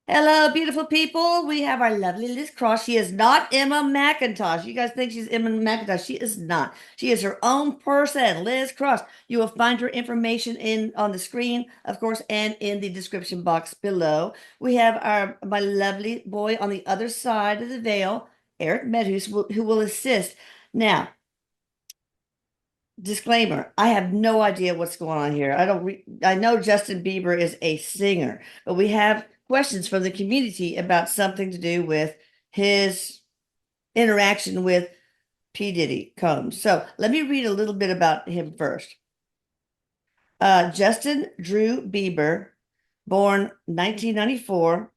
Hello, beautiful people. We have our lovely Liz Cross. She is not Emma McIntosh. You guys think she's Emma McIntosh. She is not. She is her own person, Liz Cross. You will find her information in on the screen, of course, and in the description box below. We have my lovely boy on the other side of the veil, Erik Medhus, who will assist. Now, disclaimer, I have no idea what's going on here. I know Justin Bieber is a singer, but we have questions from the community about something to do with his interaction with P. Diddy Combs. So let me read a little bit about him first. Justin Drew Bieber, born 1994,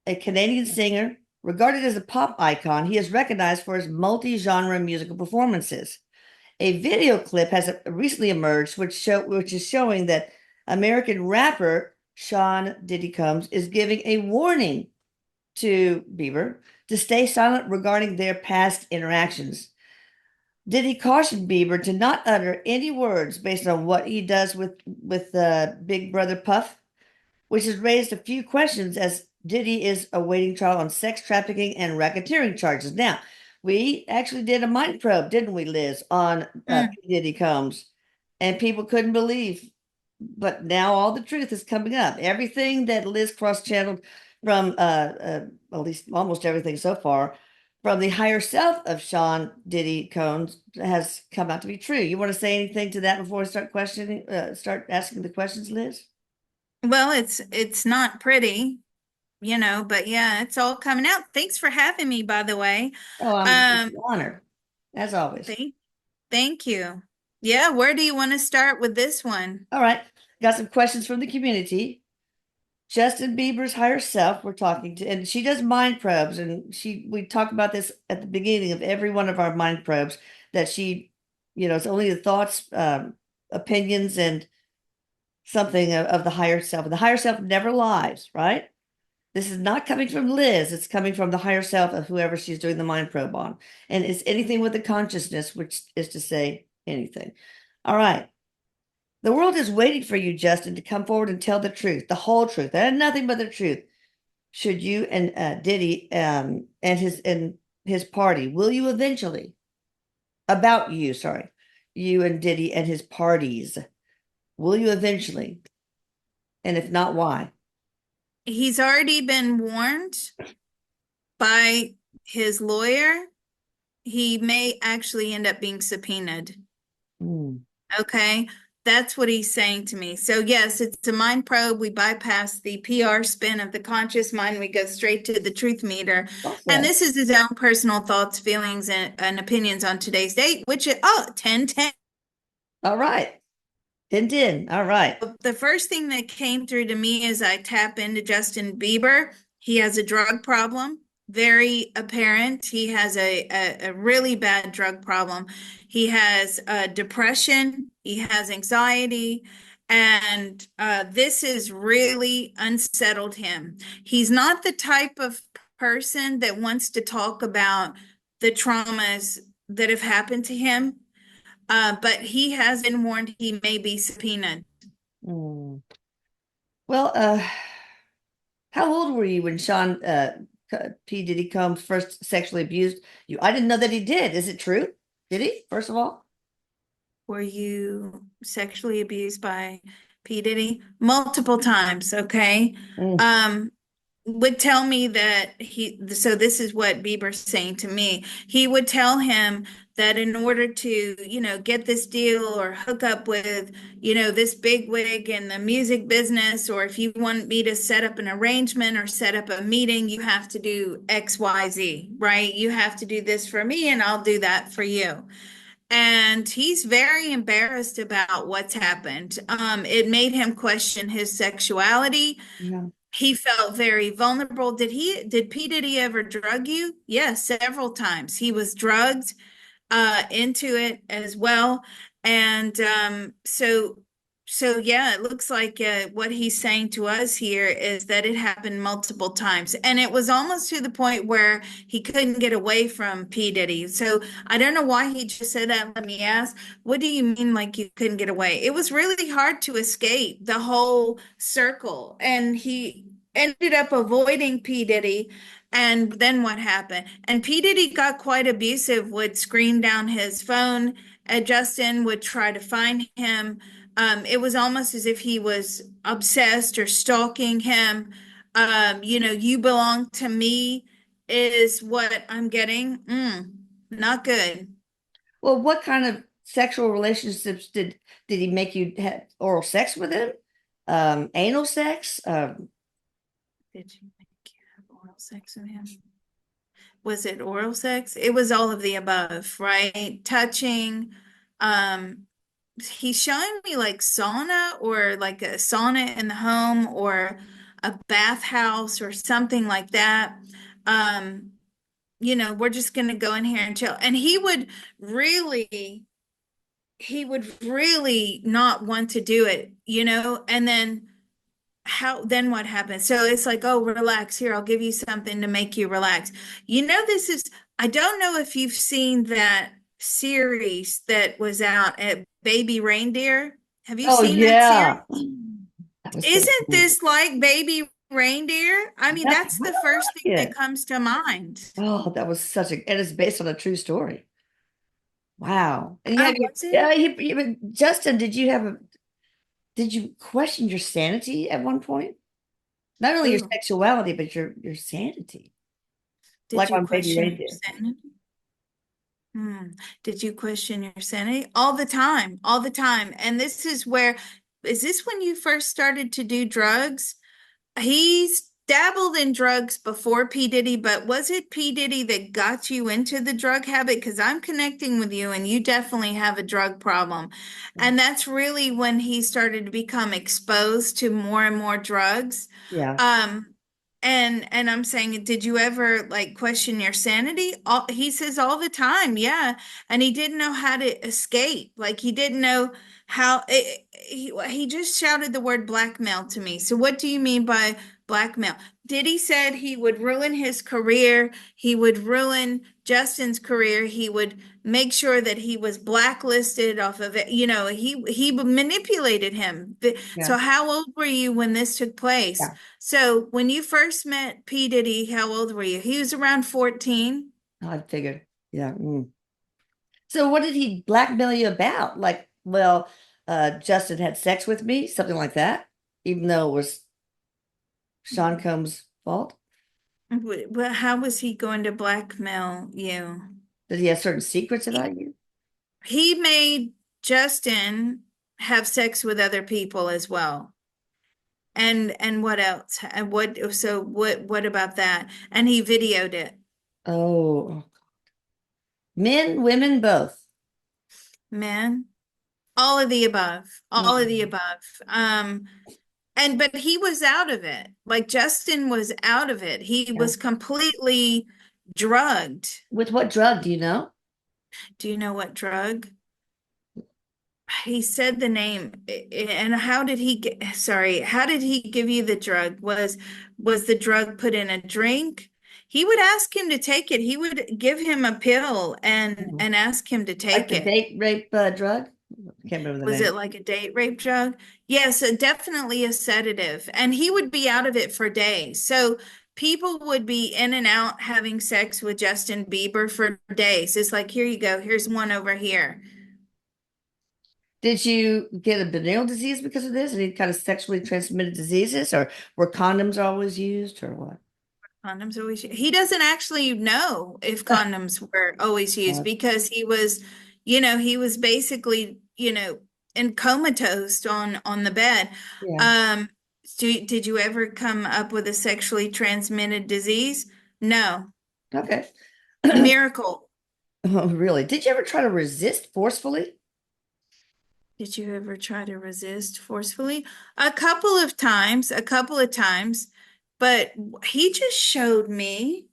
a Canadian singer, regarded as a pop icon. He is recognized for his multi-genre musical performances. A video clip has recently emerged which is showing that American rapper Sean Diddy Combs is giving a warning to Bieber to stay silent regarding their past interactions. Diddy cautioned Bieber to not utter any words based on what he does with Big Brother Puff, which has raised a few questions as Diddy is awaiting trial on sex trafficking and racketeering charges. Now, we actually did a mind probe, didn't we, Liz, on Mm. P. Diddy Combs, and people couldn't believe. But now all the truth is coming up. Everything that Liz cross-channeled from, at least almost everything so far, from the higher self of Sean Diddy Combs has come out to be true. You want to say anything to that before we start asking the questions, Liz? Well, it's not pretty, but yeah, it's all coming out. Thanks for having me, by the way. Oh, it's Um, an honor, as always. thank thank you. Yeah, where do you want to start with this one? All right, got some questions from the community. Justin Bieber's higher self, we're talking to, and she does mind probes, and we talk about this at the beginning of every one of our mind probes that it's only the thoughts, opinions, and something of the higher self. And the higher self never lies, right? This is not coming from Liz. It's coming from the higher self of whoever she's doing the mind probe on. And it's anything with the consciousness, which is to say anything. All right. The world is waiting for you, Justin, to come forward and tell the truth, the whole truth, and nothing but the truth. Should you and Diddy and his party, will you eventually? About you, sorry. You and Diddy and his parties. Will you eventually? And if not, why? He's already been warned by his lawyer. He may actually end up being subpoenaed. Hmm. Okay. That's what he's saying to me. So, yes, it's a mind probe. We bypass the PR spin of the conscious mind. We go straight to the truth meter. Well And said. this is his own personal thoughts, feelings, and opinions on today's date, which is, 10-10. All right. 10-10. All right. The first thing that came through to me as I tap into Justin Bieber, he has a drug problem, very apparent. He has a really bad drug problem. He has depression, he has anxiety, and this has really unsettled him. He's not the type of person that wants to talk about the traumas that have happened to him, but he has been warned he may be subpoenaed. Hmm. Well, how old were you when Sean P. Diddy Combs first sexually abused you? I didn't know that he did. Is it true? Did he, first of all? Were you sexually abused by P. Diddy? Multiple times, okay? Mm. Um, would tell me that so this is what Bieber's saying to me. He would tell him that in order to, get this deal or hook up with, this big wig in the music business, or if you want me to set up an arrangement or set up a meeting, you have to do XYZ, right? You have to do this for me and I'll do that for you. And he's very embarrassed about what's happened. It made him question his sexuality. Yeah. He felt very vulnerable. Did P. Diddy ever drug you? Yes, several times. He was drugged into it as well. And so yeah, it looks like what he's saying to us here is that it happened multiple times, and it was almost to the point where he couldn't get away from P. Diddy. So I don't know why he just said that. Let me ask, what do you mean like you couldn't get away? It was really hard to escape the whole circle, and ended up avoiding P. Diddy. And then what happened? And P. Diddy got quite abusive, would scream down his phone at Justin, would try to find him. It was almost as if he was obsessed or stalking him. You belong to me is what I'm getting. Not good. Well, what kind of sexual relationships did he make you have oral sex with him? Anal sex? Did you make you have oral sex with him? Was it oral sex? It was all of the above, right? Touching. Um, he's showing me like sauna or like a sauna in the home or a bathhouse or something like that. Um, we're just gonna go in here and chill. And he would really not want to do it, and then what happens? So it's like, oh, relax here. I'll give you something to make you relax. I don't know if you've seen that series that was out at Baby Reindeer. Have you Oh seen that series? yeah. That was so Isn't cool. this like Baby Reindeer? I mean, That's that's I the first thing like that it. comes to mind. Oh, that was and it's based on a true story. Wow. And you Oh, have your, was it? yeah, Justin, did you question your sanity at one point? Not only your Oh, sexuality, but your sanity, did like you on Baby question your Reindeer. sanity? Hmm. Did you question your sanity? All the time, all the time. And is this when you first started to do drugs? He's dabbled in drugs before P. Diddy, but was it P. Diddy that got you into the drug habit? Because I'm connecting with you and you definitely have a drug problem. And that's really when he started to become exposed to more and more drugs. Yeah. Um, and I'm saying, did you ever like question your sanity? He says all the time, yeah. And he didn't know how to escape. Like he didn't know he just shouted the word blackmail to me. So what do you mean by blackmail? Diddy said he would ruin his career. He would ruin Justin's career. He would make sure that he was blacklisted off of it. He manipulated him. Yeah. So how old were you when this took place? Yeah. So when you first met P. Diddy, how old were you? He was around 14. I figured. Yeah. So what did he blackmail you about? Like, well, Justin had sex with me, something like that, even though it was Sean Combs' fault. Well, how was he going to blackmail you? Did he have certain secrets He, about you? he made Justin have sex with other people as well. And what else? And what about that? And he videoed it. Oh, men, women, both. Man, all of the above. All of the Mm. above. But he was out of it. Like Justin was out of it. He Yeah. was completely drugged. With what drug, do you know? Do you know what drug? He said the name. And how did he get, sorry, how did he give you the drug? Was the drug put in a drink? He would ask him to take it. He would give him a pill and Mhm. and ask him to Like take the it. date rape drug? I can't remember the Was it name. like a date rape drug? Yes, definitely a sedative. And he would be out of it for days. So people would be in and out having sex with Justin Bieber for days. It's like, here you go. Here's one over here. Did you get a venereal disease because of this? Any kind of sexually transmitted diseases, or were condoms always used, or what? Condoms always, he doesn't actually know if condoms were always used Uh, because he was basically, in comatose on the bed. yeah. Um, did you ever come up with a sexually transmitted disease? No. Okay. A miracle. Oh, really? Did you ever try to resist forcefully? Did you ever try to resist forcefully? A couple of times, but he just showed me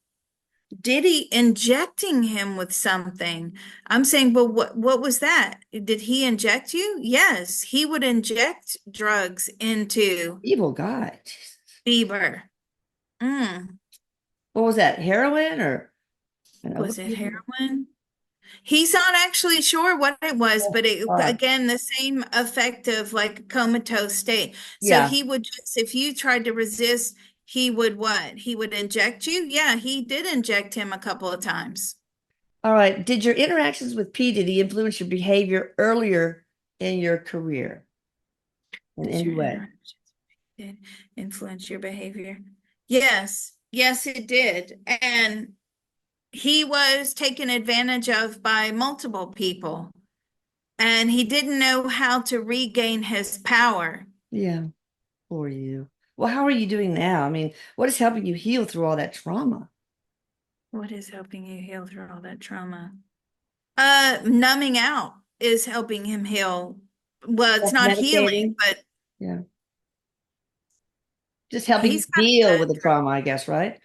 Diddy injecting him with something. I'm saying, but what was that? Did he inject you? Yes, he would inject drugs into Evil guy. Jesus. Bieber. Mm. What was that? Heroin or an Was it overdose? heroin? He's not actually sure what it was, Oh, but God. again, the same effect of like a comatose state. So Yeah. he would just, if you tried to resist, he would what? He would inject you? Yeah, he did inject him a couple of times. All right. Did your interactions with P. Did he influence your behavior earlier in your career in Did any your way? interactions did influence your behavior? Yes, yes, it did. And he was taken advantage of by multiple people, and he didn't know how to regain his power. Yeah, for you. Well, how are you doing now? I mean, what is helping you heal through all that trauma? What is helping you heal through all that trauma? Numbing out is helping him heal. Well, it's not healing, Self-medicating? but Yeah. Just helping you he's got deal with bad the trauma, I guess, right?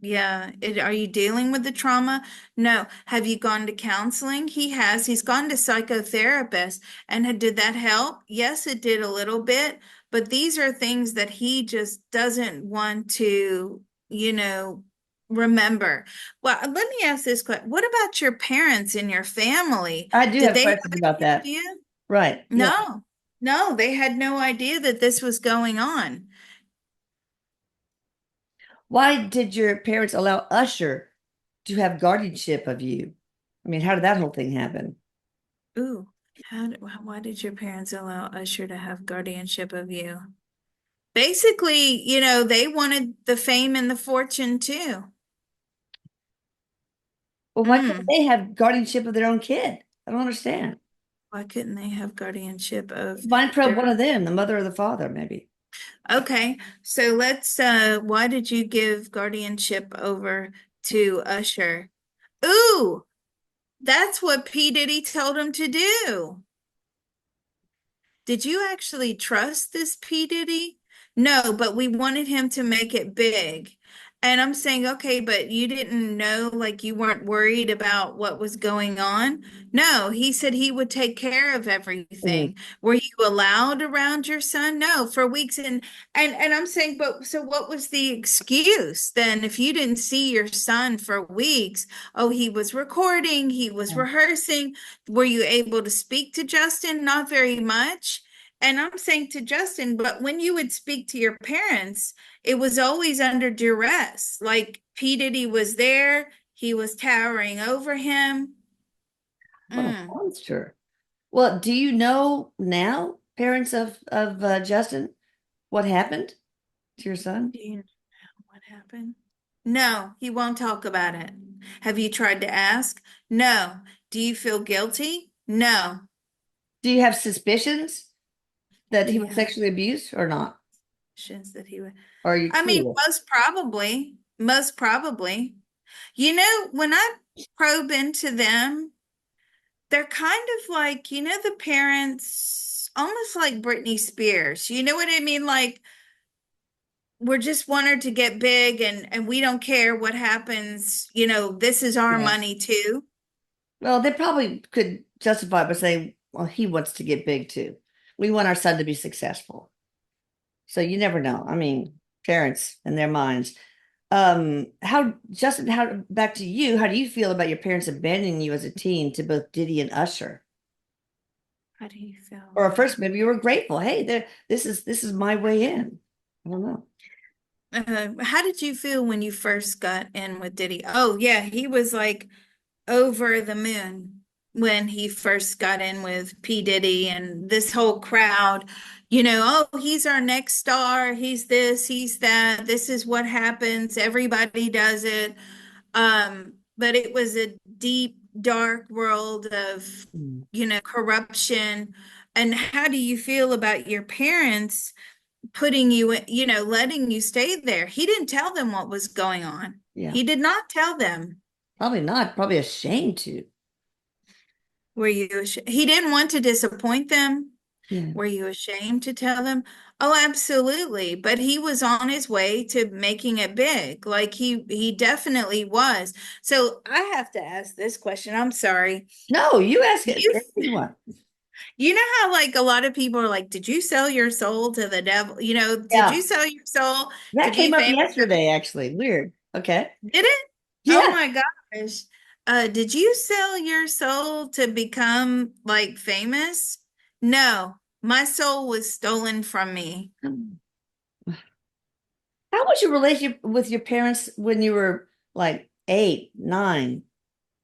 Yeah. Are you dealing with the trauma? No. Have you gone to counseling? He has. He's gone to psychotherapist. And did that help? Yes, it did a little bit. But these are things that he just doesn't want to, you know, remember. Well, let me ask this question. What about your parents and your family? I do Did have they questions have about any that. idea? Right. Yeah. No. No, they had no idea that this was going on. Why did your parents allow Usher to have guardianship of you? I mean, how did that whole thing happen? Ooh, why did your parents allow Usher to have guardianship of you? Basically, they wanted the fame and the fortune too. Well, why can't Mm, they have guardianship of their own kid? I don't understand. why couldn't they have guardianship of Mine probe their... one of them, the mother or the father, maybe. Okay, so why did you give guardianship over to Usher? Ooh, that's what P. Diddy told him to do. Did you actually trust this P. Diddy? No, but we wanted him to make it big. And I'm saying, okay, but you didn't know, like you weren't worried about what was going on? No, he said he would take care of Mm, everything. Were you allowed around your son? No, for weeks. And I'm saying, but so what was the excuse then if you didn't see your son for weeks? Oh, he was recording, he was yeah. rehearsing. Were you able to speak to Justin? Not very much. And I'm saying to Justin, but when you would speak to your parents, it was always under duress. Like P. Diddy was there, he was towering over him. What a Mm. monster. Well, do you know now, parents of Justin, what happened to your son? Do you know what happened? No, he won't talk about it. Have you tried to ask? No. Do you feel guilty? No. Do you have suspicions that Do he you was have sexually abused or not? questions that he would? Or are you I mean, clueless? most probably. Most probably. When I probe into them, they're kind of like, the parents, almost like Britney Spears. You know what I mean? Like, we're just want her to get big and we don't care what happens. This is our Yeah. money too. Well, they probably could justify it by saying, well, he wants to get big too. We want our son to be successful. So you never know. I mean, parents and their minds. How, Justin, how, back to you, how do you feel about your parents abandoning you as a teen to both Diddy and Usher? How do you feel Or at about first, maybe you were grateful. Hey, this is my way in. I don't know. how did you feel when you first got in with Diddy? Oh yeah, he was like over the moon when he first got in with P. Diddy and this whole crowd, oh, he's our next star. He's this, he's that. This is what happens. Everybody does it. But it was a deep, dark world of, Hmm. corruption. And how do you feel about your parents putting you, letting you stay there? He didn't tell them what was going on. Yeah, He did not tell them. probably not. Probably ashamed to. He didn't want to disappoint them. Yeah. Were you ashamed to tell them? Oh, absolutely. But he was on his way to making it big. Like he definitely was. So I have to ask this question. I'm sorry. No, you ask it. You Anything you want. you know how like a lot of people are like, did you sell your soul to the devil? Did you Yeah, sell your soul to that be came up famous? yesterday, actually. Weird. Okay. Did it? Oh Yeah. my gosh. Did you sell your soul to become like famous? No, my soul was stolen from me. How was your relationship with your parents when you were like 8, 9,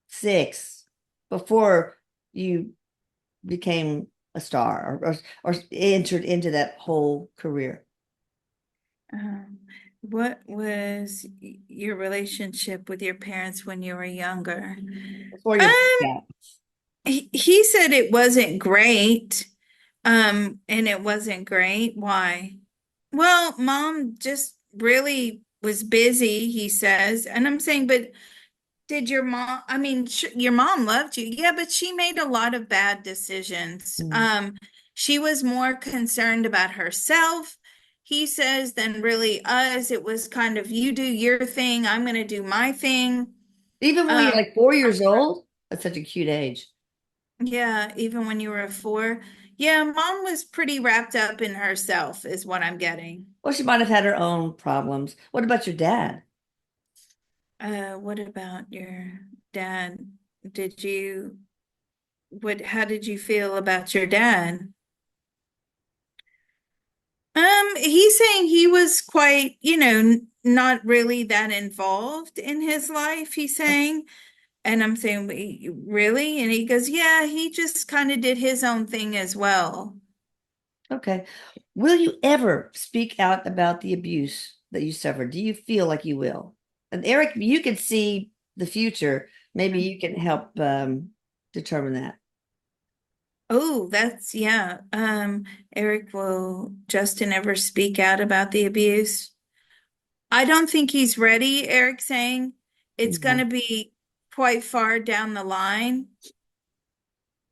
6, before you became a star or entered into that whole career? Um, what was your relationship with your parents when you were younger? Before your Um, yeah. he said it wasn't great. And it wasn't great. Why? Well, mom just really was busy, he says. And I'm saying, but did your mom, I mean, your mom loved you. Yeah, but she made a lot of bad decisions. Mm. She was more concerned about herself, he says, than really us. It was kind of you do your thing, I'm going to do my thing. Even when you're Um, like 4 years old, that's such a cute age. yeah, even when you were a four. Yeah, mom was pretty wrapped up in herself, is what I'm getting. Well, she might have had her own problems. What about your dad? What about your dad? Did you, how did you feel about your dad? He's saying he was quite, not really that involved in his life, he's saying. And I'm saying, Really?" And he goes, yeah, he just kind of did his own thing as well. Okay. Will you ever speak out about the abuse that you suffered? Do you feel like you will? And Eric, you can see the future. Maybe you can help determine that. Oh, yeah. Eric, will Justin ever speak out about the abuse? I don't think he's ready, Eric saying. It's going Yeah. to be quite far down the line.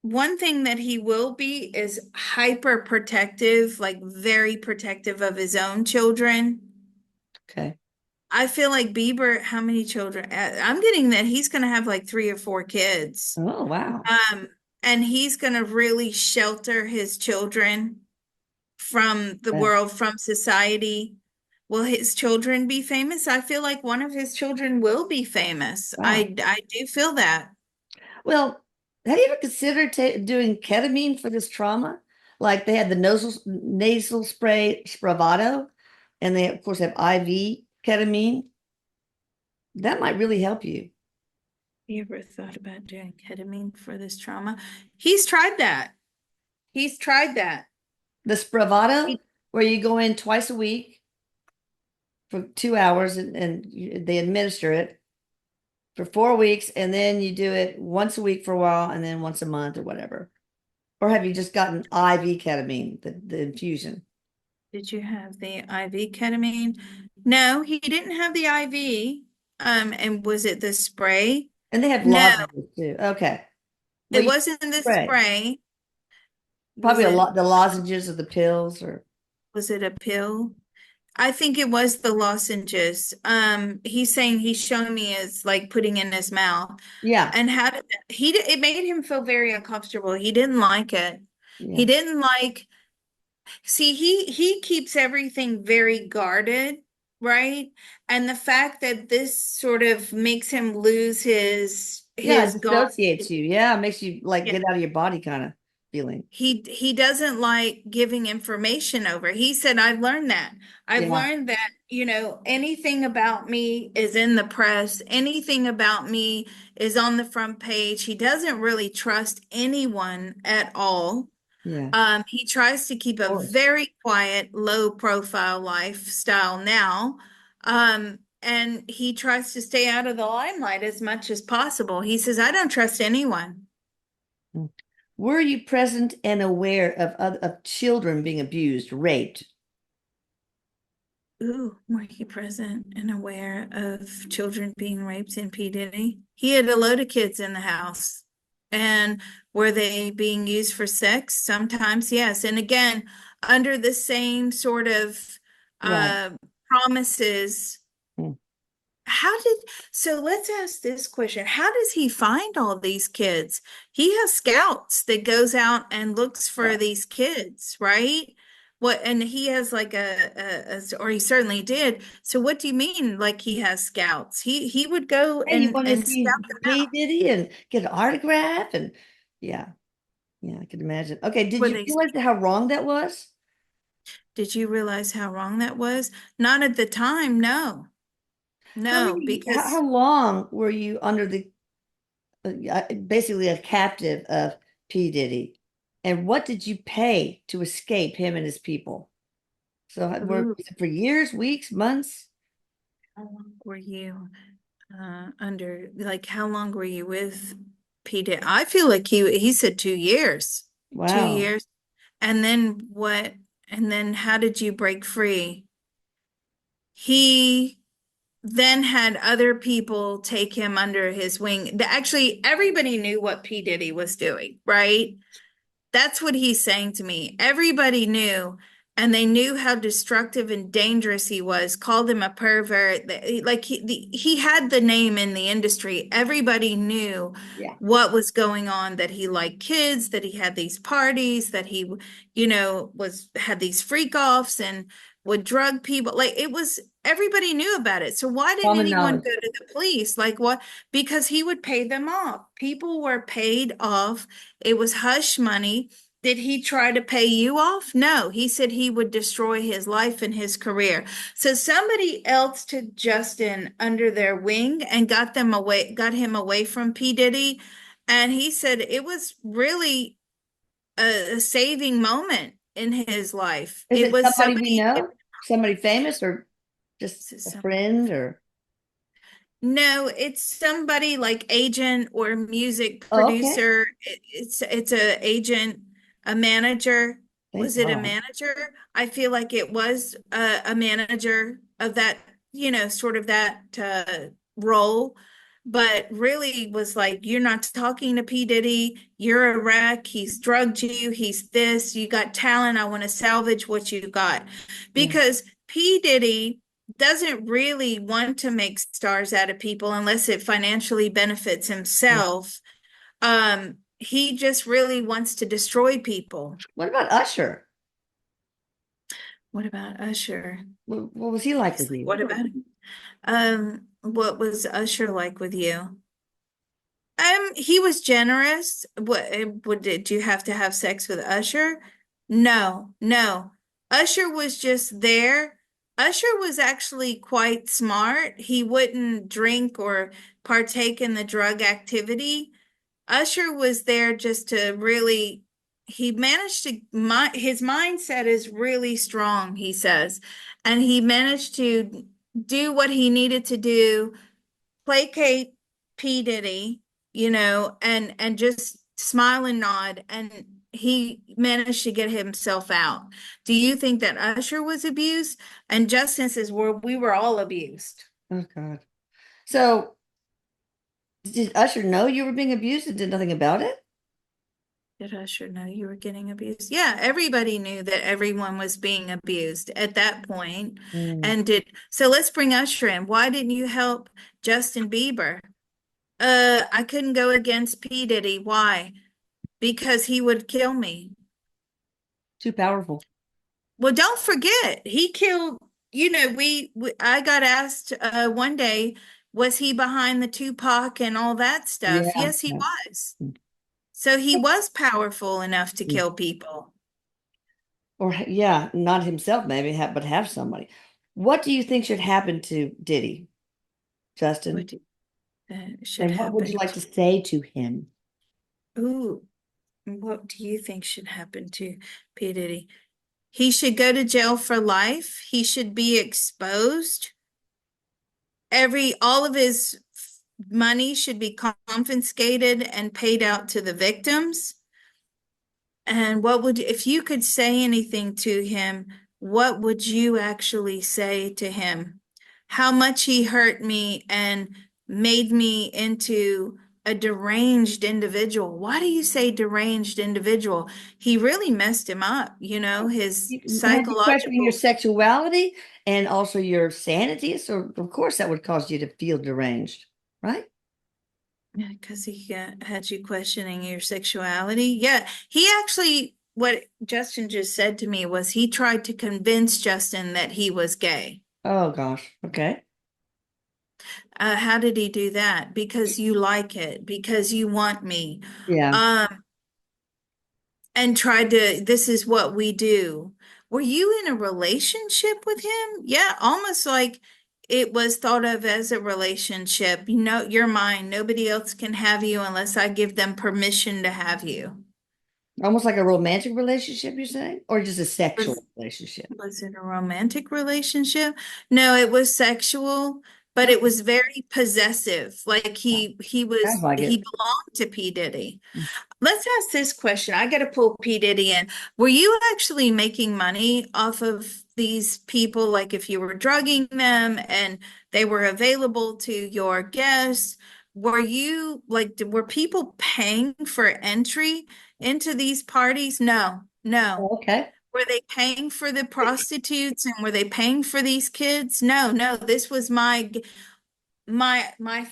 One thing that he will be is hyper protective, like very protective of his own children. Okay. I feel like Bieber, how many children? I'm getting that he's going to have like 3 or 4 kids. Oh, wow. Um, and he's going to really shelter his children from the Yeah. world, from society. Will his children be famous? I feel like one of his children will be famous. Wow. I do feel that. Well, have you ever considered doing ketamine for this trauma? Like they had the nasal spray Spravato, and they, of course, have IV ketamine. That might really help you. You ever thought about doing ketamine for this trauma? He's tried that. He's tried that. The Spravato, He- where you go in twice a week for 2 hours and they administer it for 4 weeks, and then you do it once a week for a while, and then once a month or whatever. Or have you just gotten IV ketamine, the infusion? Did you have the IV ketamine? No, he didn't have the IV. And was it the spray? And they have No, lozenges too. Okay. Well, it you wasn't the spray. spray. Was Probably a it lot, the lozenges or the pills or was it a pill? I think it was the lozenges. He's saying he's showing me as like putting in his mouth. yeah, And how did it made him feel very uncomfortable. He didn't like it. He yeah. didn't like, see, he keeps everything very guarded, right? And the fact that this sort of makes him lose Yeah, his it guard. dissociates you. Yeah, it makes you like Yeah. get out of your body kind of feeling. He doesn't like giving information over. He said, I've learned that. I've Yeah, learned that, anything about me is in the press, anything about me is on the front page. He doesn't really trust anyone at all. yeah, of He tries to keep a course. very quiet, low profile lifestyle now. And he tries to stay out of the limelight as much as possible. He says, I don't trust anyone. Mm. Were you present and aware of children being abused, raped? Ooh, were he present and aware of children being raped in P. Diddy? He had a load of kids in the house. And were they being used for sex? Sometimes, yes. And again, under the same sort of Right. uh, promises. Mm. How did, so let's ask this question. How does he find all these kids? He has scouts that goes out and looks for Right. these kids, right? What, and he has like or he certainly did. So what do you mean like he has scouts? He would go Hey, you want to and scout see them P. out. Diddy and get an autograph and yeah, yeah, I can imagine. Okay, did Were you they realize how wrong that was? Did you realize how wrong that was? Not at the time, no. No, How because long were you under the basically a captive of P. Diddy? And what did you pay to escape him and his people? So ooh, was it for years, weeks, months? how long were you under, like, how long were you with Peter? I feel like he said 2 years. Two Wow. years. And then what? And then how did you break free? He then had other people take him under his wing. Actually, everybody knew what P. Diddy was doing, right? That's what he's saying to me. Everybody knew, and they knew how destructive and dangerous he was, called him a pervert. Like he had the name in the industry. Everybody knew Yeah. what was going on, that he liked kids, that he had these parties, that he, was had these freak offs and would drug people. Like it was, everybody knew about it. So why didn't Common anyone knowledge. go to the police? Like what? Because he would pay them off. People were paid off. It was hush money. Did he try to pay you off? No, he said he would destroy his life and his career. So somebody else took Justin under their wing and got him away from P. Diddy. And he said it was really a saving moment in his life. Is It it was somebody we somebody, know? Somebody famous or just a friend or no, it's somebody like agent or music oh, okay. producer. It's a agent, a manager. Thank Was it a God. manager? I feel like it was a manager of that, sort of that role, but really was like, you're not talking to P. Diddy. You're a wreck. He's drugged you. He's this. You got talent. I want to salvage what you got. Yeah. Because P. Diddy doesn't really want to make stars out of people unless it financially benefits Yeah. himself. He just really wants to destroy people. What about Usher? What about Usher? What was he like with Seriously, you? what about him? What was Usher like with you? He was generous. Did you have to have sex with Usher? No, no. Usher was just there. Usher was actually quite smart. He wouldn't drink or partake in the drug activity. Usher was there just to really, he managed to, his mindset is really strong, he says. And he managed to do what he needed to do, placate P. Diddy, and just smile and nod. And he managed to get himself out. Do you think that Usher was abused? And Justin says, well, we were all abused. Oh God. So did Usher know you were being abused and did nothing about it? Did Usher know you were getting abused? Yeah, everybody knew that everyone was being abused at that point. Mm. And so let's bring Usher in. Why didn't you help Justin Bieber? I couldn't go against P. Diddy. Why? Because he would kill me. Too powerful. Well, don't forget, he killed, I got asked one day, was he behind the Tupac and all that stuff? Yeah. Yes, he Yeah. was. So he was powerful enough to Mm. kill people. Or yeah, not himself maybe, but have somebody. What do you think should happen to Diddy, What Justin? should And what would you happen like to say to him? Ooh, what do you think should happen to P. Diddy? He should go to jail for life. He should be exposed. All of his money should be confiscated and paid out to the victims. And if you could say anything to him, what would you actually say to him? How much he hurt me and made me into a deranged individual. Why do you say deranged individual? He really messed him up, his Had you questioning your psychological. sexuality and also your sanity? So of course that would cause you to feel deranged, right? Yeah, because he had you questioning your sexuality. Yeah, he actually, what Justin just said to me was he tried to convince Justin that he was gay. Oh gosh. Okay. How did he do that? Because you like it, because you want me. Yeah. Um, and tried to, this is what we do. were you in a relationship with him? Yeah, almost like it was thought of as a relationship. You know, you're mine. Nobody else can have you unless I give them permission to have you. Almost like a romantic relationship, you're saying? Or just a sexual Was relationship? was it a romantic relationship? No, it was sexual, but it Okay. was very possessive. Like Sounds like he it. belonged to P. Diddy. Let's ask this question. I got to pull P. Diddy in. Were you actually making money off of these people? Like if you were drugging them and they were available to your guests, were you like, were people paying for entry into these parties? No, no. Oh, okay. Were they paying for the prostitutes and were they paying for these kids? No, no. This was my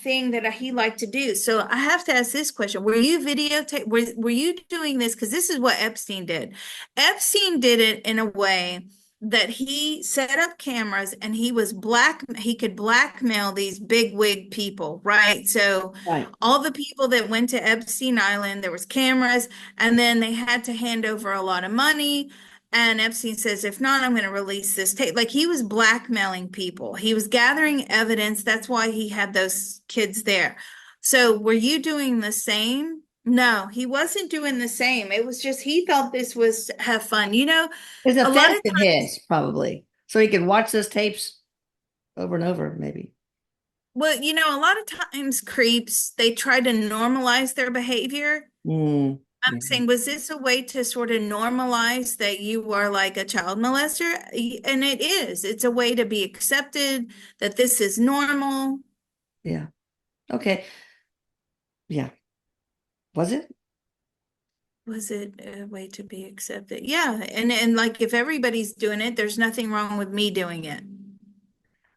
thing that he liked to do. So I have to ask this question. Were you videotape were you doing this? Because this is what Epstein did. Epstein did it in a way that he set up cameras and he could blackmail these big wig people, right? So Right. all the people that went to Epstein Island, there was cameras, and then they had to hand over a lot of money. And Epstein says, if not, I'm going to release this tape. Like he was blackmailing people. He was gathering evidence. That's why he had those kids there. So were you doing the same? No, he wasn't doing the same. It was just he thought this was to have fun. You know, It's a a lot of theft of his, probably. So he could watch those tapes over and over, maybe. a lot of times creeps, they try to normalize their behavior. Mm, I'm yeah. saying, was this a way to sort of normalize that you are like a child molester? And it is. It's a way to be accepted, that this is normal. Yeah. Okay. Yeah. Was it? Was it a way to be accepted? Yeah. And like if everybody's doing it, there's nothing wrong with me doing it.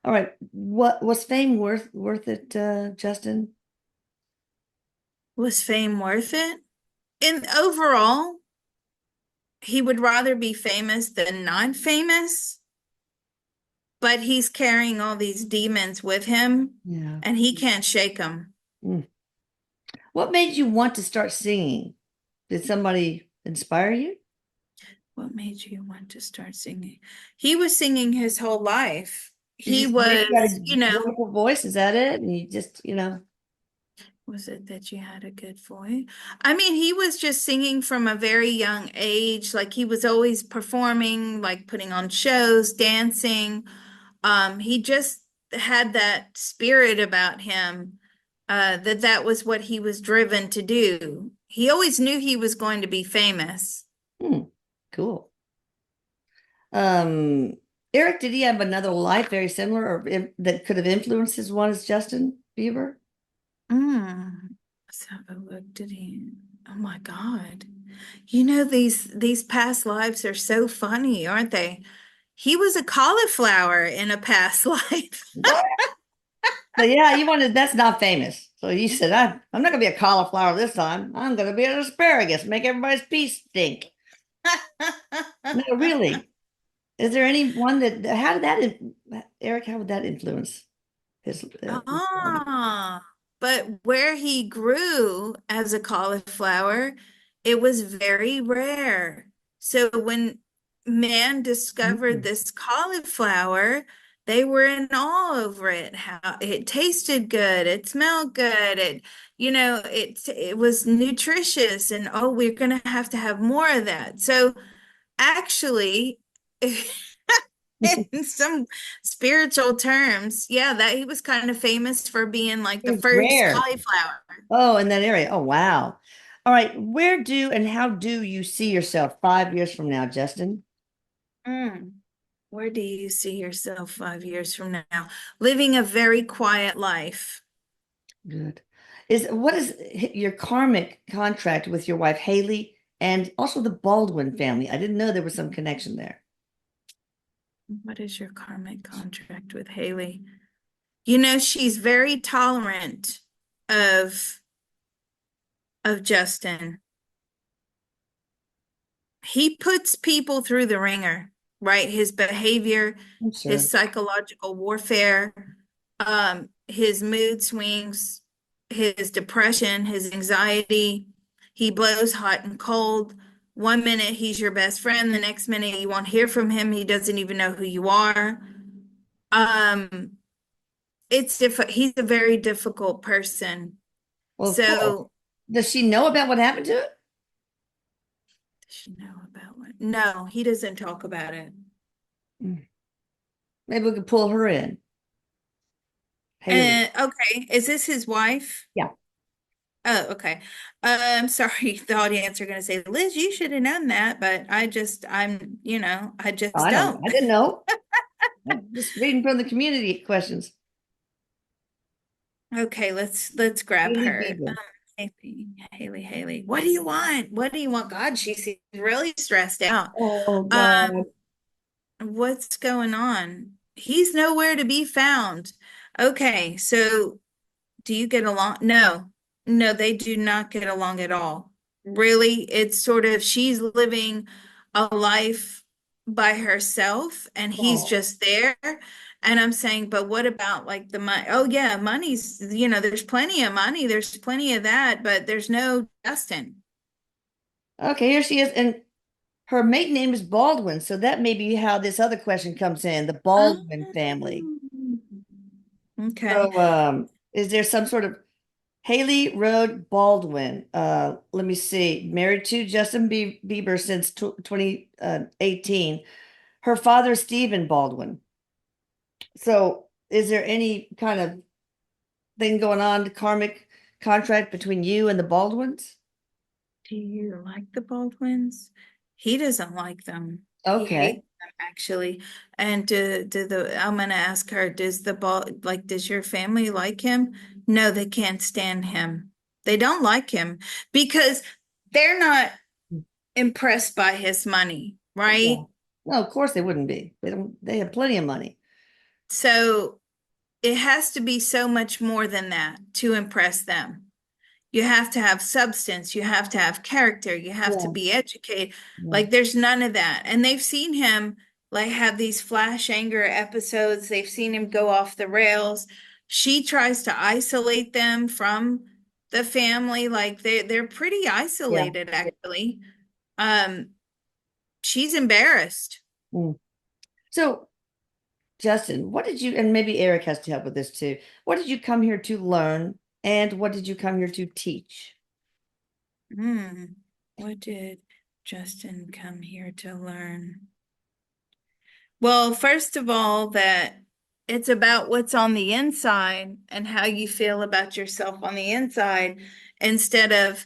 All right. What was fame worth it, Justin? Was fame worth it? And overall, he would rather be famous than not famous, but he's carrying all these demons with him Yeah. and he can't shake them. Mm. What made you want to start singing? Did somebody inspire you? What made you want to start singing? He was singing his whole life. You He just think you got was, a wonderful voice. Is that it? And you just, was it that you had a good voice? I mean, he was just singing from a very young age. Like he was always performing, like putting on shows, dancing. He just had that spirit about him, that was what he was driven to do. He always knew he was going to be famous. hmm, cool. Um, Eric, did he have another life very similar or that could have influenced his one as Justin Bieber? Let's have a look. Did he? Oh my God. You know, these past lives are so funny, aren't they? He was a cauliflower in a past life. What? So yeah, you wanted that's not famous. So you said, I'm not gonna be a cauliflower this time. I'm gonna be an asparagus, make everybody's pee stink. No, really. Is there any one that how did that Eric, how would that influence his story? But where he grew as a cauliflower, it was very rare. So when man discovered Mm, this cauliflower, they were in awe over it. How it tasted good, it smelled good, it was nutritious, and oh, we're gonna have to have more of that. So actually, in some spiritual terms, yeah, that he was kind of famous for being like the it's first rare. cauliflower. Oh, in that area. Oh, wow. All right. Where do and how do you see yourself 5 years from now, Justin? Mm. Where do you see yourself 5 years from now? Living a very quiet life. Good. What is your karmic contract with your wife, Haley, and also the Baldwin family? I didn't know there was some connection there. What is your karmic contract with Haley? You know, she's very tolerant of Justin. He puts people through the ringer, right? His behavior, I'm his sure. psychological warfare, his mood swings, his depression, his anxiety. He blows hot and cold. One minute he's your best friend, the next minute you won't hear from him. He doesn't even know who you are. Um, it's different. He's a very difficult person. Well, of course. So, Does she know about what happened to it? does she know about what? No, he doesn't talk about it. Mm. Maybe we could pull her in. Haley. And okay, is this his wife? Yeah. Oh, okay. Sorry, the audience are going to say, Liz, you should have known that, but I Oh, just I don't know. don't. I didn't know. I'm just reading from the community questions. Okay, let's grab Haley her. Bieber. Haley. What do you want? What do you want? God, she seems really stressed out. Oh Um, God. what's going on? He's nowhere to be found. Okay, so do you get along? No, no, they do not get along at all. Really, it's sort of she's living a life by herself and he's Oh. just there. And I'm saying, but what about like the money? Oh, yeah, money's, there's plenty of money, there's plenty of that, but there's no Justin. Okay, here she is. And her maiden name is Baldwin. So that may be how this other question comes in, the Baldwin Oh, family. okay. So is there some sort of Haley Road Baldwin? Let me see. Married to Justin Bieber since 2018. Her father, Stephen Baldwin. So is there any kind of thing going on, karmic contract between you and the Baldwins? Do you like the Baldwins? He doesn't like them. He Okay. hates them actually. And I'm gonna ask her, does your family like him? No, they can't stand him. They don't like him because they're not impressed by his money, Yeah. right? No, of course they wouldn't be. They have plenty of money. So it has to be so much more than that to impress them. You have to have substance, you have to have character, you have to Yeah. be educated. Yeah. Like there's none of that. And they've seen him like have these flash anger episodes. They've seen him go off the rails. She tries to isolate them from the family. Like they're pretty Yeah. isolated actually. Um, she's embarrassed. Mm. So, Justin, what did you, and maybe Eric has to help with this too. What did you come here to learn, and what did you come here to teach? Hmm. What did Justin come here to learn? Well, first of all, that it's about what's on the inside and how you feel about yourself on the inside instead of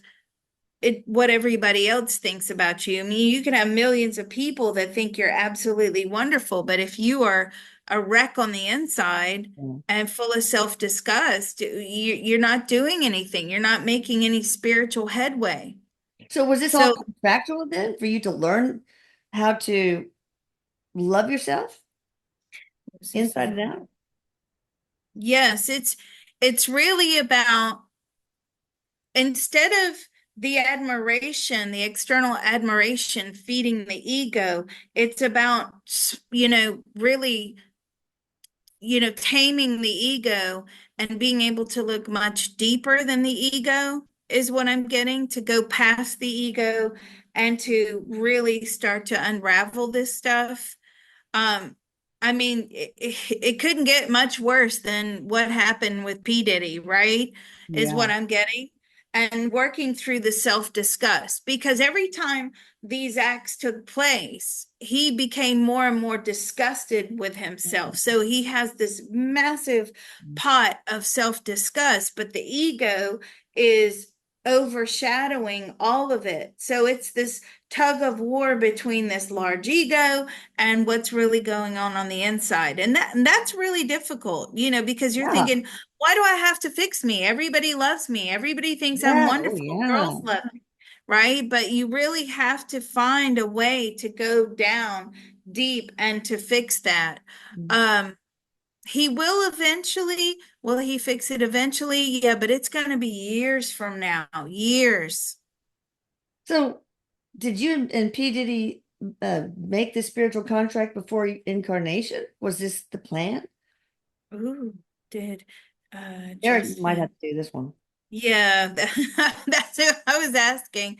what everybody else thinks about you. I mean, you can have millions of people that think you're absolutely wonderful, but if you are a wreck on the inside Mm. and full of self-disgust, you're not doing anything. You're not making any spiritual headway. So, was this all So, contractual then for you to learn how to love yourself this is inside and out? yes, it's really about instead of the admiration, the external admiration feeding the ego, it's about, really, taming the ego and being able to look much deeper than the ego is what I'm getting to go past the ego and to really start to unravel this stuff. Um, I mean, it couldn't get much worse than what happened with P. Diddy, right? Is what Yeah. I'm getting. And working through the self-disgust, because every time these acts took place, he became more and more disgusted with himself. So he has this massive pot of self-disgust, but the ego is overshadowing all of it. So it's this tug of war between this large ego and what's really going on the inside. And that's really difficult, because you're Yeah. thinking, why do I have to fix me? Everybody loves me. Everybody thinks I'm Yeah. Oh, wonderful. yeah. Girls love me, right? But you really have to find a way to go down deep and to fix that. Um, he will eventually. Will he fix it eventually? Yeah, but it's going to be years from now. Years. So, did you and P. Diddy make the spiritual contract before incarnation? Was this the plan? Ooh, did Eric might have Justin to do this one. Yeah, that's what I was asking.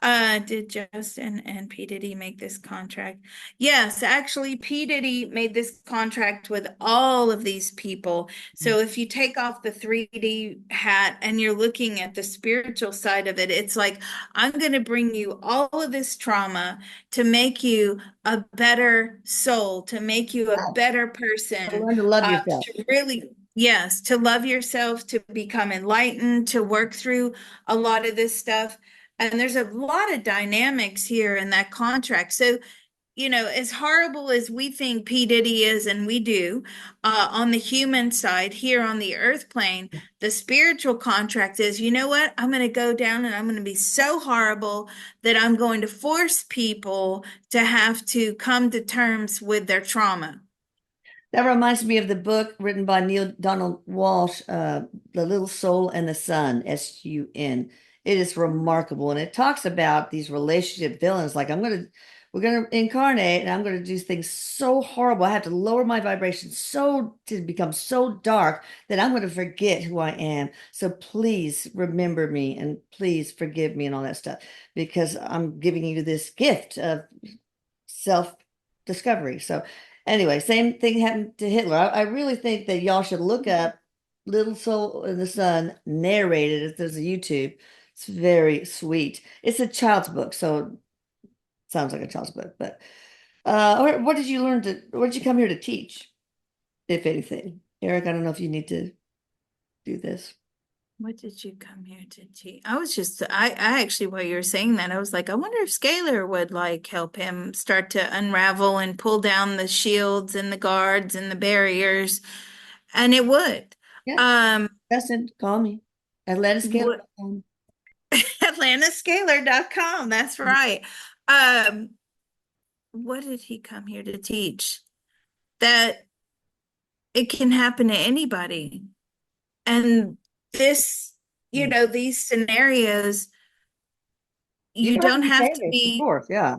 Did Justin and P. Diddy make this contract? Yes, actually, P. Diddy made this contract with all of these people. So if you take off the 3D hat and you're looking at the spiritual side of it, it's like, I'm going to bring you all of this trauma to make you a better soul, to make you a Yes. better person, Learn to love yourself. to really, yes, to love yourself, to become enlightened, to work through a lot of this stuff. And there's a lot of dynamics here in that contract. So, as horrible as we think P. Diddy is, and we do, on the human side, here on the earth plane, the spiritual contract is, you know what? I'm going to go down and I'm going to be so horrible that I'm going to force people to have to come to terms with their trauma. That reminds me of the book written by Neil Donald Walsh, The Little Soul and the Sun, SUN. It is remarkable. And it talks about these relationship villains. Like we're gonna incarnate and I'm gonna do things so horrible. I have to lower my vibration so to become so dark that I'm gonna forget who I am. So please remember me and please forgive me and all that stuff because I'm giving you this gift of self-discovery. So anyway, same thing happened to Hitler. I really think that y'all should look up Little Soul in the Sun narrated if there's a YouTube. It's very sweet. It's a child's book, so it sounds like a child's book. But what did you learn what did you come here to teach, if anything? Eric, I don't know if you need to do this. What did you come here to teach? I actually, while you were saying that, I was like, I wonder if Scalar would like help him start to unravel and pull down the shields and the guards and the barriers. And it would. Yeah, Um, Justin, call me. Atlantis Caleb. what, AtlantaScalar.com. That's right. Um, what did he come here to teach? That it can happen to anybody. And this, these scenarios, You you don't have to don't be have to famous, of be, course, yeah.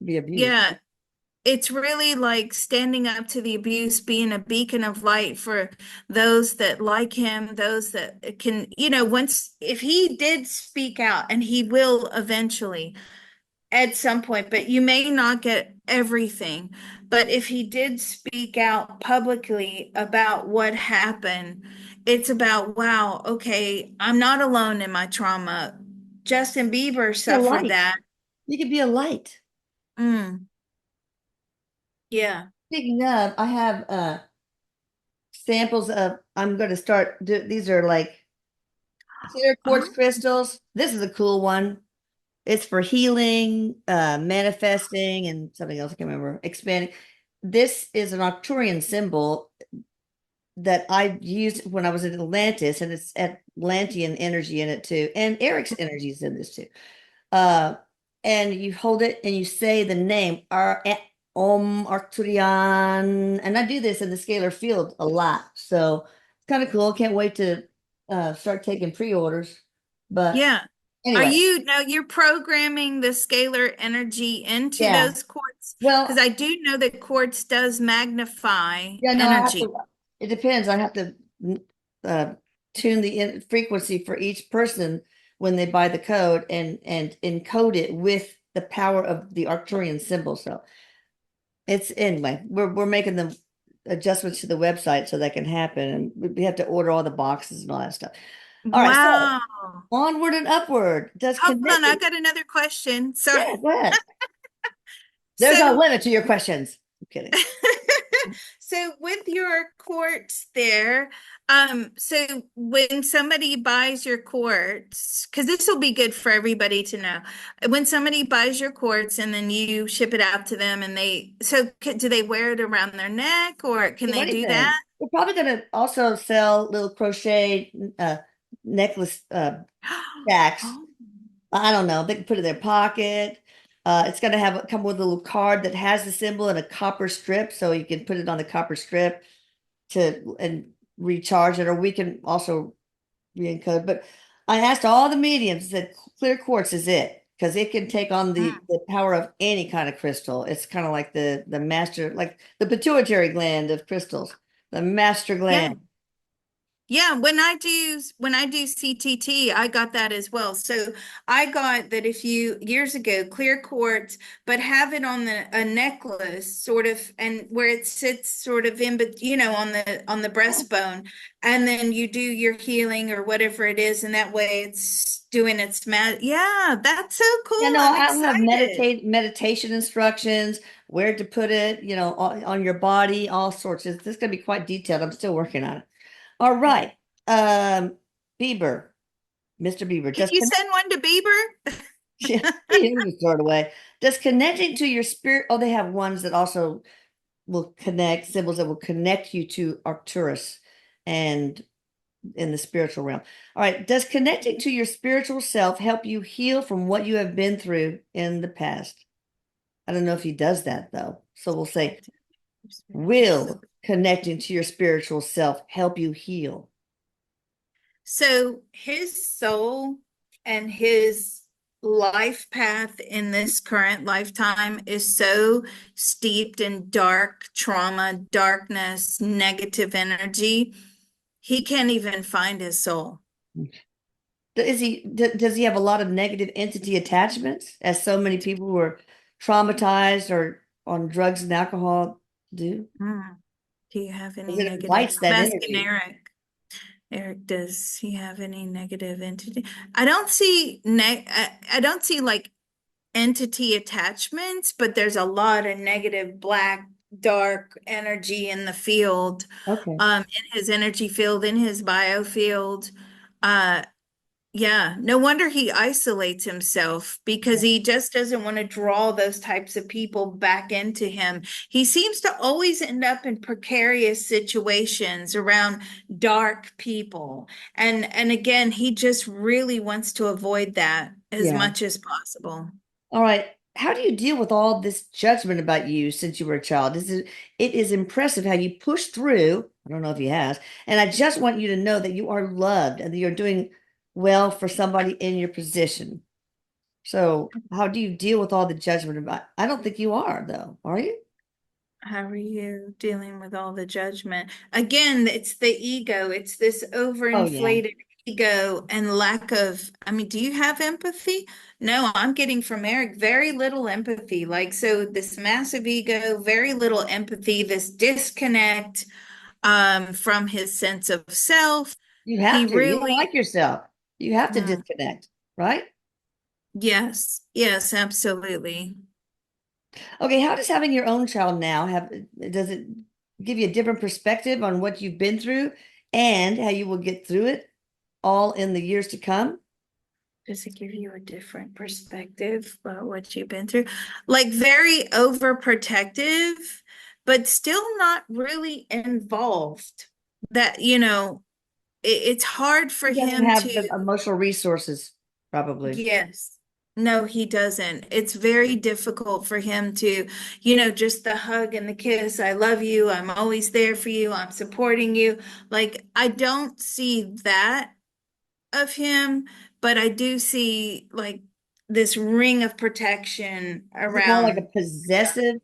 Be abused. yeah, it's really like standing up to the abuse, being a beacon of light for those that like him, those that can, once, if he did speak out, and he will eventually at some point, but you may not get everything. But if he did speak out publicly about what happened, it's about, wow, okay, I'm not alone in my trauma. Justin Bieber Be a suffered light. that. You could be a light. Mm, yeah. Speaking of, I have samples of, I'm going to start, these are like clear quartz Oh, crystals. This is a cool one. It's for healing, manifesting, and something else I can't remember, expanding. This is an Arcturian symbol that I used when I was in Atlantis, and it's Atlantean energy in it too. And Eric's energy is in this too. Uh, and you hold it and you say the name Om Arcturian, and I do this in the scalar field a lot. So it's kind of cool. Can't wait to start taking pre-orders. But yeah. Are anyway, you now you're programming the scalar energy into yeah. those quartz? Because Well, I do know that quartz does magnify yeah, no, I have energy. to. It depends. I have to uh, tune the frequency for each person when they buy the code and encode it with the power of the Arcturian symbol. So it's anyway, we're making the adjustments to the website so that can happen, and we have to order all the boxes and all that stuff. All right, so Wow. onward and upward. Does Hold on, I connecting? got another question. Sorry. Yeah, go ahead. There's no So, limit to your questions. I'm kidding. so with your quartz there, so when somebody buys your quartz, because this will be good for everybody to know, when somebody buys your quartz and then you ship it out to them and do they wear it around their neck or can Do they do that? anything. We're probably going to also sell little crochet necklace stacks. Oh, I don't know. They can put it in their pocket. It's going to come with a little card that has the symbol and a copper strip, so you can put it on the copper strip and recharge it, or we can also re-encode. But I asked all the mediums that clear quartz is it because it can take on mm, the power of any kind of crystal. It's kind of like the master, like the pituitary gland of crystals, the master yeah. gland. Yeah, when I do CTT, I got that as well. So I got that if you years ago clear quartz, but have it on the a necklace sort of, and where it sits sort of in, but on the breastbone, and then you do your healing or whatever it is, and that way it's doing its Yeah, that's so Yeah, cool. no, I'm I'll have excited. meditation instructions, where to put it, on your body, all sorts. This is going to be quite detailed. I'm still working on it. All Yeah. right. Bieber, Mr. Bieber, Can you send one to Bieber? yeah, he was thrown away. Does connecting to your spirit, oh, they have ones that also will connect, symbols that will connect you to Arcturus and in the spiritual realm. All right. Does connecting to your spiritual self help you heal from what you have been through in the past? I don't know if he does that though. So we'll say, will connecting to your spiritual self help you heal? So his soul and his life path in this current lifetime is so steeped in dark trauma, darkness, negative energy. He can't even find his soul. Does he have a lot of negative entity attachments, as so many people who are traumatized or on drugs and alcohol do? Hmm. Do you have Because any it negative? invites that I'm asking energy. Eric. Eric, does he have any negative entity? I don't see I don't see like entity attachments, but there's a lot of negative black, dark energy in the field, Okay. in his energy field, in his biofield. Uh, yeah, no wonder he isolates himself because he just doesn't want to draw those types of people back into him. He seems to always end up in precarious situations around dark people. And again, he just really wants to avoid that as Yeah. much as possible. All right. How do you deal with all this judgment about you since you were a child? It is impressive how you push through. I don't know if he has. And I just want you to know that you are loved and that you're doing well for somebody in your position. So, how do you deal with all the judgment about? I don't think you are, though. Are you? How are you dealing with all the judgment? Again, it's the ego. It's this Oh, yeah. overinflated ego and lack of, I mean, do you have empathy? No, I'm getting from Eric very little empathy. Like, so this massive ego, very little empathy, this disconnect from his sense of self. You He have to. You don't really, like yourself. You have to mm, disconnect, right? yes, yes, absolutely. Okay, how does having your own child now does it give you a different perspective on what you've been through and how you will get through it all in the years to come? Does it give you a different perspective about what you've been through? Like very overprotective, but still not really involved. That, it's hard for He doesn't him have to, the emotional resources, probably. yes. No, he doesn't. It's very difficult for him to, just the hug and the kiss. I love you. I'm always there for you. I'm supporting you. Like, I don't see that of him, but I do see like this ring of protection Is it more like a around possessiveness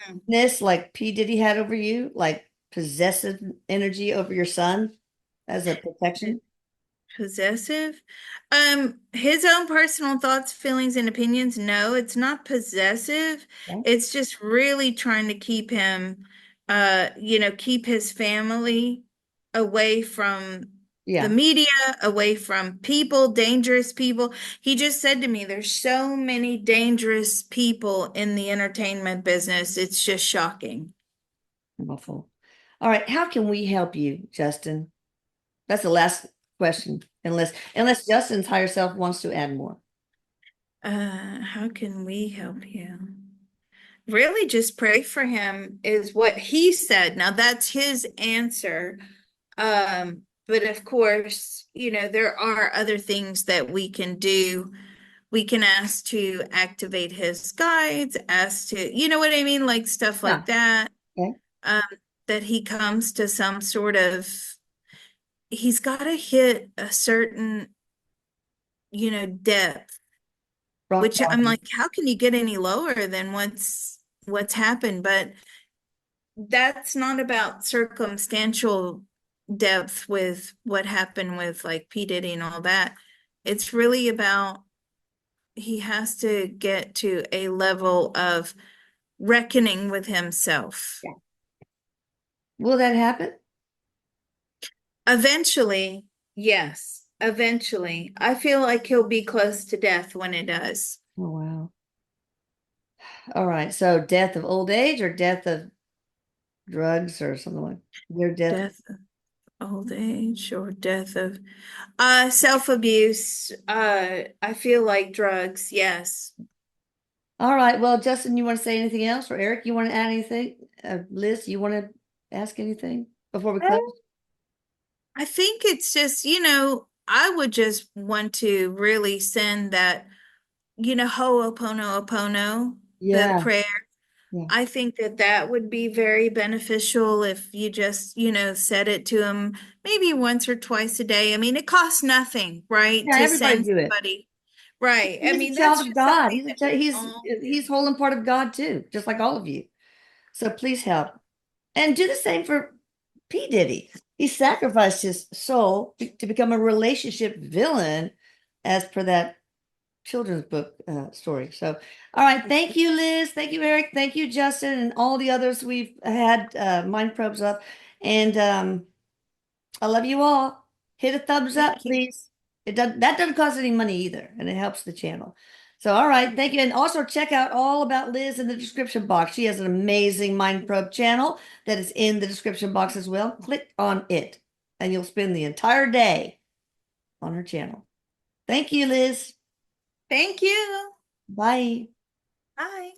him. like P. Diddy had over you, like possessive energy over your son as a protection? Possessive. His own personal thoughts, feelings, and opinions. No, it's not possessive. Yeah. It's just really trying to keep him, keep his family away from the Yeah. media, away from people, dangerous people. He just said to me, there's so many dangerous people in the entertainment business. It's just shocking. Awful. All right. How can we help you, Justin? That's the last question, unless Justin's higher self wants to add more. How can we help you? Really just pray for him is what he said. Now that's his answer. But of course, there are other things that we can do. We can ask to activate his guides, ask to, you know what I mean? Like stuff Yeah. like that. Okay. Um, that he comes to some sort of, he's got to hit a certain, depth, Rock which I'm bottom. like, how can you get any lower than what's happened? But that's not about circumstantial, depth with what happened with like P. Diddy and all that. It's really about he has to get to a level of reckoning with himself. Yeah. Will that happen? Eventually, yes, eventually. I feel like he'll be close to death when it does. Oh, wow. All right. So death of old age or death of drugs or something like near death? Death of old age or death of self-abuse. I feel like drugs, yes. All right. Well, Justin, you want to say anything else? Or Eric, you want to add anything? Liz, you want to ask anything before we close? I think it's just, I would just want to really send that, Ho'oponopono, the Yeah. prayer. Yeah. I think that that would be very beneficial if you just, said it to him maybe once or twice a day. I mean, it costs nothing, right, Yeah, to everybody send do it. somebody. Right. I He's a mean, child that's of just God. something that we all He's do. whole and part of God too, just like all of you. So please help. And do the same for P. Diddy. He sacrificed his soul to become a relationship villain, as per that children's book story. So, all right. Thank you, Liz. Thank you, Eric. Thank you, Justin, and all the others we've had mind probes up. And I love you all. Hit a thumbs up, Thank you. please. That doesn't cost any money either, and it helps the channel. So, all right, thank you. And also check out all about Liz in the description box. She has an amazing Mind Probe channel that is in the description box as well. Click on it, and you'll spend the entire day on her channel. Thank you, Liz. Thank you. Bye. Bye.